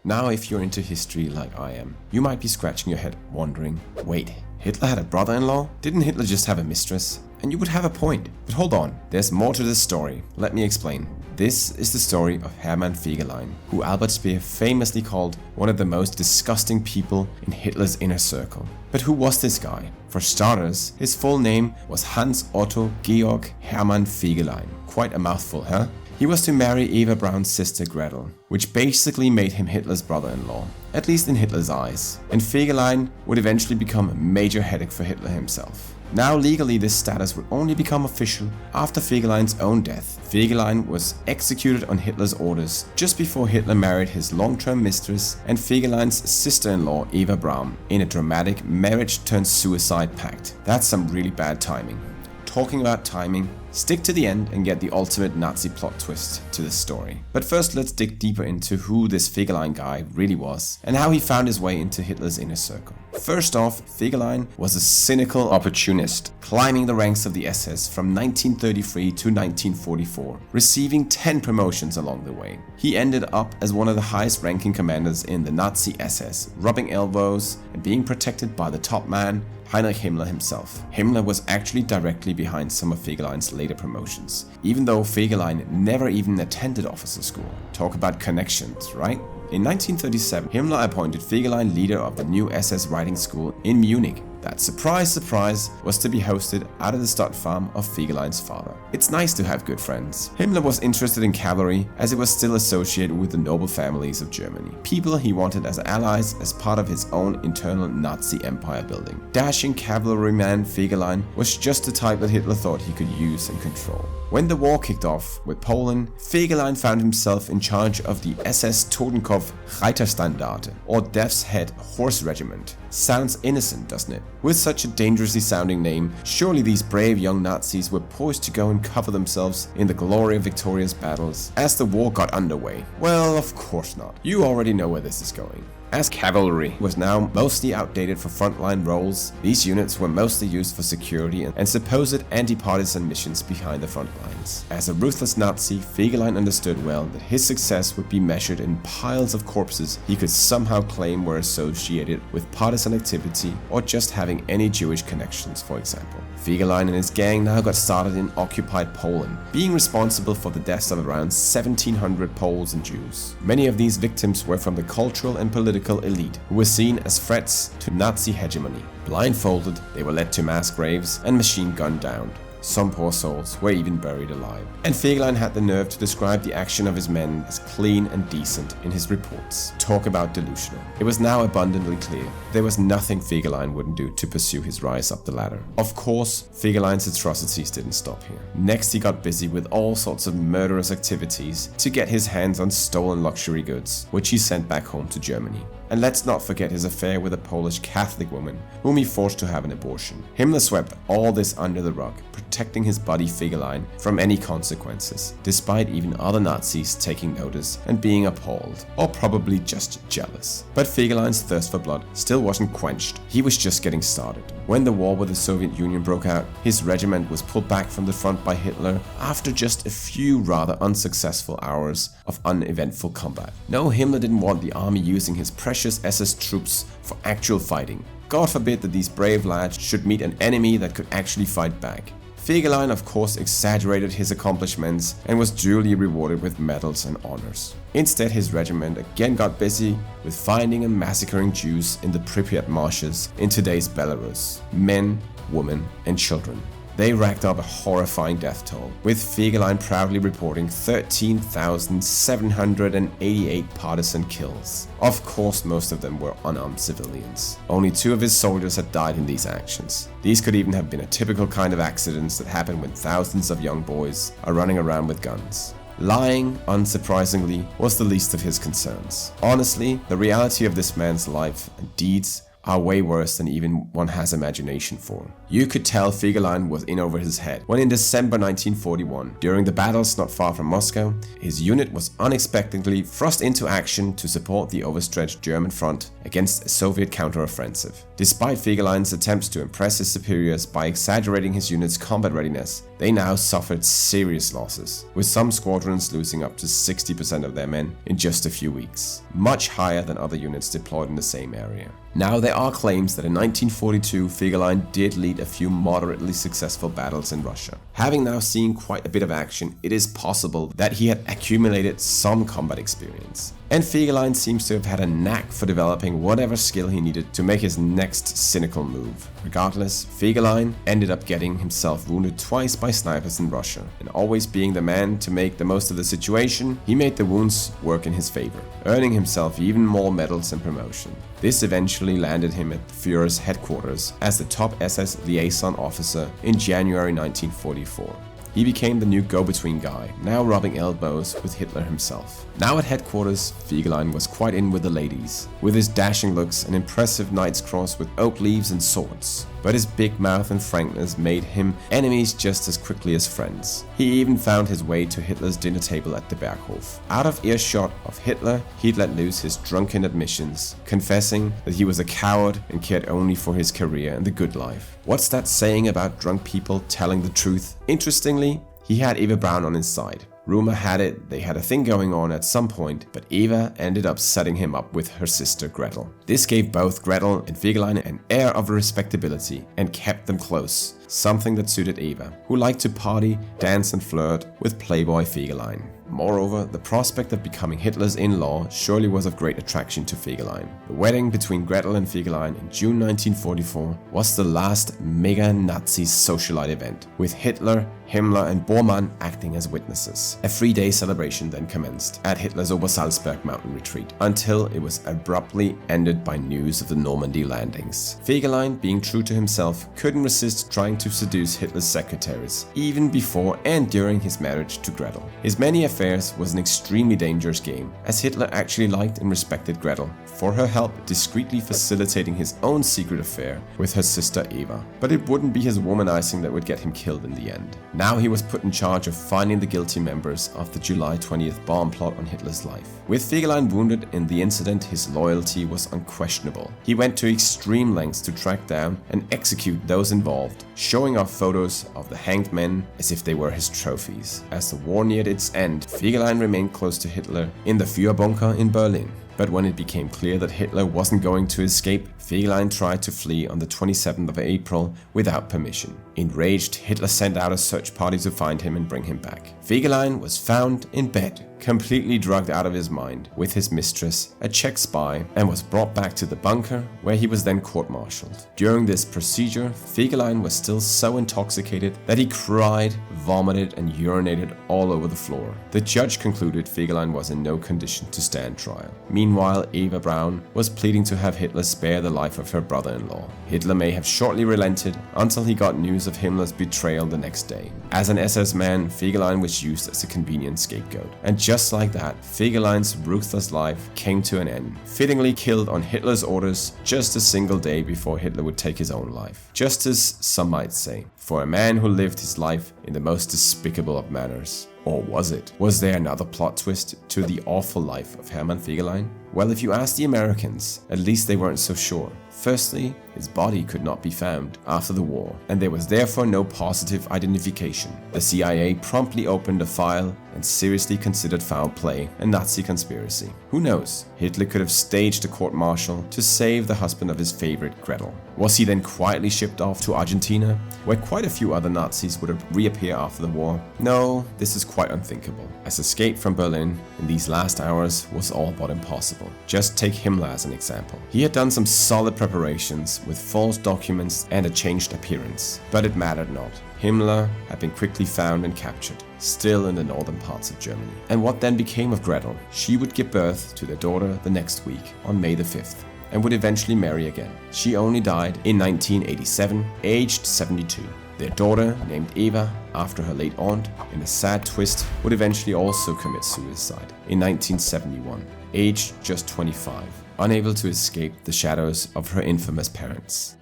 Now if you're into history like I am, you might be scratching your head wondering, wait, Hitler had a brother-in-law? Didn't Hitler just have a mistress? And you would have a point. But hold on, there's more to this story. Let me explain. This is the story of Hermann Fegelein, who Albert Speer famously called one of the most disgusting people in Hitler's inner circle. But who was this guy? For starters, his full name was Hans Otto Georg Hermann Fegelein. Quite a mouthful, huh? He was to marry Eva Braum's sister Gretel, which basically made him Hitler's brother-in-law, at least in Hitler's eyes. And Fegelein would eventually become a major headache for Hitler himself. Now legally this status would only become official after Fegelein's own death. Fegelein was executed on Hitler's orders just before Hitler married his long-term mistress and Fegelein's sister-in-law Eva Braum in a dramatic marriage-turned-suicide pact. That's some really bad timing. Talking about timing, stick to the end and get the ultimate Nazi plot twist to this story. But first let's dig deeper into who this Fegelein guy really was and how he found his way into Hitler's inner circle. First off, Fegelein was a cynical opportunist, climbing the ranks of the SS from 1933 to 1944, receiving 10 promotions along the way. He ended up as one of the highest ranking commanders in the Nazi SS, rubbing elbows and being protected by the top man, Heinrich Himmler himself. Himmler was actually directly behind some of Fegelein's later promotions, even though Fegelein never even attended officer school. Talk about connections, right? In 1937, Himmler appointed Fegelein leader of the new SS riding school in Munich. That, surprise, surprise, was to be hosted out of the stud farm of Fegelein's father. It's nice to have good friends. Himmler was interested in cavalry as it was still associated with the noble families of Germany, people he wanted as allies as part of his own internal Nazi empire building. Dashing cavalryman Fegelein was just the type that Hitler thought he could use and control. When the war kicked off with Poland, Fegelein found himself in charge of the SS Totenkopf Reiterstandarte, or Death's Head Horse Regiment. Sounds innocent, doesn't it? With such a dangerously sounding name, surely these brave young Nazis were poised to go and cover themselves in the glory of victorious battles as the war got underway. Well, of course not. You already know where this is going. As cavalry was now mostly outdated for frontline roles, these units were mostly used for security and supposed anti-partisan missions behind the front lines. As a ruthless Nazi, Fegelein understood well that his success would be measured in piles of corpses he could somehow claim were associated with partisan activity or just having any Jewish connections, for example. Fegelein and his gang now got started in occupied Poland, being responsible for the deaths of around 1,700 Poles and Jews. Many of these victims were from the cultural and political elite, who were seen as threats to Nazi hegemony. Blindfolded, they were led to mass graves and machine-gunned down. Some poor souls were even buried alive. And Fegelein had the nerve to describe the action of his men as clean and decent in his reports. Talk about delusional. It was now abundantly clear there was nothing Fegelein wouldn't do to pursue his rise up the ladder. Of course, Fegelein's atrocities didn't stop here. Next, he got busy with all sorts of murderous activities to get his hands on stolen luxury goods, which he sent back home to Germany. And let's not forget his affair with a Polish Catholic woman, whom he forced to have an abortion. Himmler swept all this under the rug, protecting his buddy Fegelein from any consequences, despite even other Nazis taking notice and being appalled, or probably just jealous. But Fegelein's thirst for blood still wasn't quenched. He was just getting started. When the war with the Soviet Union broke out, his regiment was pulled back from the front by Hitler after just a few rather unsuccessful hours of uneventful combat. No, Himmler didn't want the army using his precious SS troops for actual fighting. God forbid that these brave lads should meet an enemy that could actually fight back. Fegelein, of course, exaggerated his accomplishments and was duly rewarded with medals and honors. Instead, his regiment again got busy with finding and massacring Jews in the Pripyat marshes in today's Belarus. Men, women, and children. They racked up a horrifying death toll, with Fegelein proudly reporting 13,788 partisan kills. Of course, most of them were unarmed civilians. Only 2 of his soldiers had died in these actions. These could even have been a typical kind of accidents that happen when thousands of young boys are running around with guns. Lying, unsurprisingly, was the least of his concerns. Honestly, the reality of this man's life and deeds are way worse than even one has imagination for. You could tell Fegelein was in over his head when in December 1941, during the battles not far from Moscow, his unit was unexpectedly thrust into action to support the overstretched German front against a Soviet counteroffensive. Despite Fegelein's attempts to impress his superiors by exaggerating his unit's combat readiness, they now suffered serious losses, with some squadrons losing up to 60% of their men in just a few weeks, much higher than other units deployed in the same area. Now, there are claims that in 1942 Fegelein did lead a few moderately successful battles in Russia. Having now seen quite a bit of action, it is possible that he had accumulated some combat experience. And Fegelein seems to have had a knack for developing whatever skill he needed to make his next cynical move. Regardless, Fegelein ended up getting himself wounded twice by snipers in Russia, and always being the man to make the most of the situation, he made the wounds work in his favor, earning himself even more medals and promotion. This eventually landed him at the Führer's headquarters as the top SS liaison officer in January 1944. He became the new go-between guy, now rubbing elbows with Hitler himself. Now at headquarters, Fegelein was quite in with the ladies, with his dashing looks and impressive knight's cross with oak leaves and swords. But his big mouth and frankness made him enemies just as quickly as friends. He even found his way to Hitler's dinner table at the Berghof. Out of earshot of Hitler, he'd let loose his drunken admissions, confessing that he was a coward and cared only for his career and the good life. What's that saying about drunk people telling the truth? Interestingly, he had Eva Braum on his side. Rumor had it they had a thing going on at some point, but Eva ended up setting him up with her sister Gretel. This gave both Gretel and Fegelein an air of respectability and kept them close, something that suited Eva, who liked to party, dance and flirt with playboy Fegelein. Moreover, the prospect of becoming Hitler's in-law surely was of great attraction to Fegelein. The wedding between Gretel and Fegelein in June 1944 was the last mega-Nazi socialite event, with Hitler, Himmler and Bormann acting as witnesses. A 3-day celebration then commenced at Hitler's Obersalzberg mountain retreat, until it was abruptly ended by news of the Normandy landings. Fegelein, being true to himself, couldn't resist trying to seduce Hitler's secretaries, even before and during his marriage to Gretel. His many affairs was an extremely dangerous game, as Hitler actually liked and respected Gretel for her help discreetly facilitating his own secret affair with her sister Eva. But it wouldn't be his womanizing that would get him killed in the end. Now he was put in charge of finding the guilty members of the July 20th bomb plot on Hitler's life. With Fegelein wounded in the incident, his loyalty was unquestionable. He went to extreme lengths to track down and execute those involved, showing off photos of the hanged men as if they were his trophies. As the war neared its end, Fegelein remained close to Hitler in the Führerbunker in Berlin. But when it became clear that Hitler wasn't going to escape, Fegelein tried to flee on the 27th of April without permission. Enraged, Hitler sent out a search party to find him and bring him back. Fegelein was found in bed, completely drugged out of his mind, with his mistress, a Czech spy, and was brought back to the bunker, where he was then court-martialed. During this procedure, Fegelein was still so intoxicated that he cried, vomited, and urinated all over the floor. The judge concluded Fegelein was in no condition to stand trial. Meanwhile, Eva Braum was pleading to have Hitler spare the life of her brother-in-law. Hitler may have shortly relented until he got news of Himmler's betrayal the next day. As an SS man, Fegelein was used as a convenient scapegoat. And just like that, Fegelein's ruthless life came to an end, fittingly killed on Hitler's orders just a single day before Hitler would take his own life. Justice, some might say, for a man who lived his life in the most despicable of manners. Or was it? Was there another plot twist to the awful life of Hermann Fegelein? Well, if you ask the Americans, at least they weren't so sure. Firstly, his body could not be found after the war, and there was therefore no positive identification. The CIA promptly opened a file and seriously considered foul play and Nazi conspiracy. Who knows? Hitler could have staged a court-martial to save the husband of his favorite Gretel. Was he then quietly shipped off to Argentina, where quite a few other Nazis would reappear after the war? No, this is quite unthinkable, as escape from Berlin in these last hours was all but impossible. Just take Himmler as an example. He had done some solid preparations with false documents and a changed appearance, but it mattered not. Himmler had been quickly found and captured, still in the northern parts of Germany. And what then became of Gretel? She would give birth to their daughter the next week, on May the 5th, and would eventually marry again. She only died in 1987, aged 72. Their daughter, named Eva, after her late aunt, in a sad twist, would eventually also commit suicide in 1971, aged just 25, unable to escape the shadows of her infamous parents.